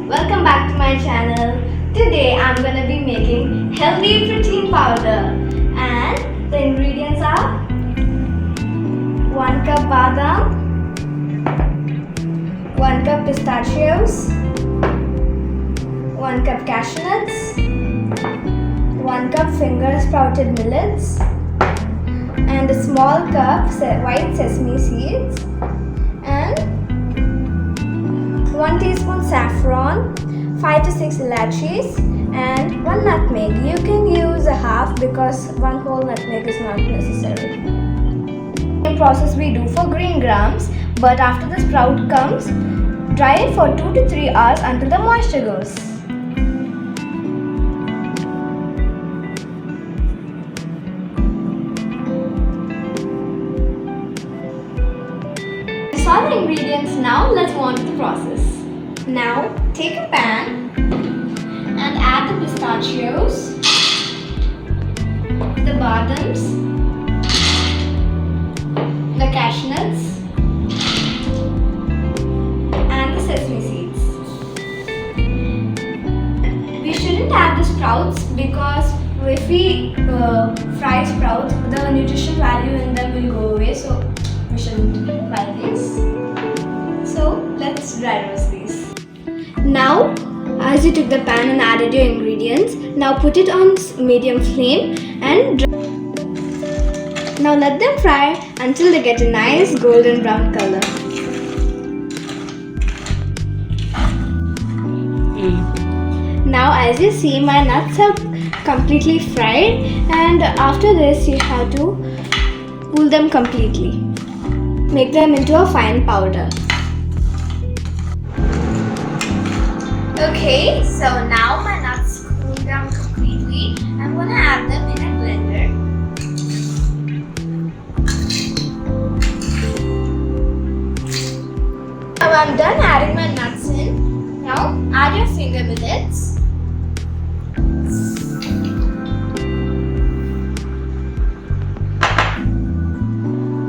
welcome back to my channel. Today I'm gonna be making healthy protein powder and the ingredients are 1 cup badam, 1 cup pistachios, 1 cup cashew nuts, 1 cup finger sprouted millets and a small cup white sesame seeds and 1 teaspoon saffron, 5 to 6 elachis and 1 nutmeg. You can use a half because 1 whole nutmeg is not necessary. Same process we do for green grams, but after the sprout comes, dry it for 2 to 3 hours until the moisture goes. You saw the ingredients, now let's move on to the process. Now take a pan and add the pistachios, the badams, the cashew nuts and the sesame seeds. We shouldn't add the sprouts because if we fry sprouts, the nutrition value in them will go away, so we shouldn't fry this. So let's dry roast these. Now, as you took the pan and added your ingredients, now put it on medium flame and now let them fry until they get a nice golden brown color. Now as you see, my nuts are completely fried, and after this you have to pull them completely. Make them into a fine powder. Okay, so now my nuts cooled down completely. I'm gonna add them in a blender. Now I'm done adding my nuts in. Now add your finger millets.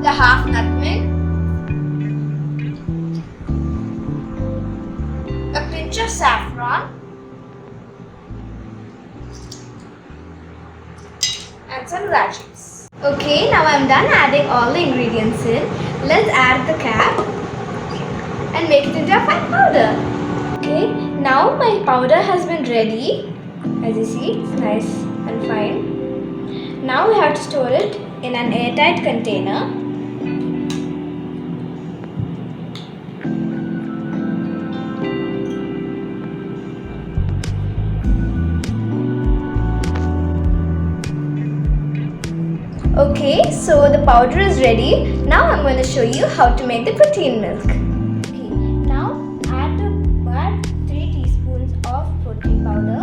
The half nutmeg. A pinch of saffron and some radishes. Okay, now I'm done adding all the ingredients in. Let's add the cap and make it into a fine powder. Okay, now my powder has been ready. As you see, it's nice and fine. Now we have to store it in an airtight container. Okay, so the powder is ready. Now I'm going to show you how to make the protein milk. Okay, now add 3 teaspoons of protein powder.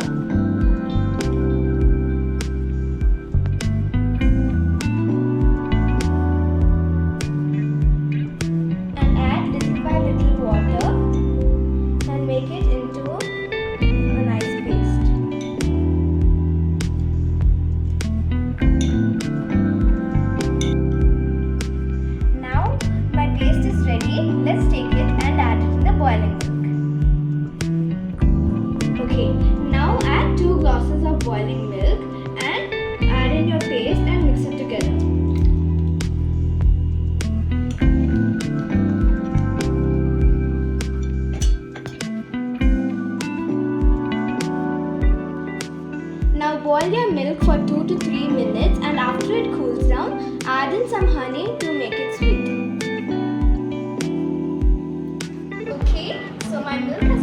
And add little by little water and make it into a nice paste. Let's take it and add it in the boiling milk. Okay, now add 2 glasses of boiling milk and add in your paste and mix it together. Now boil your milk for 2 to 3 minutes, and after it cools down, add in some honey to make it sweet. So my milk has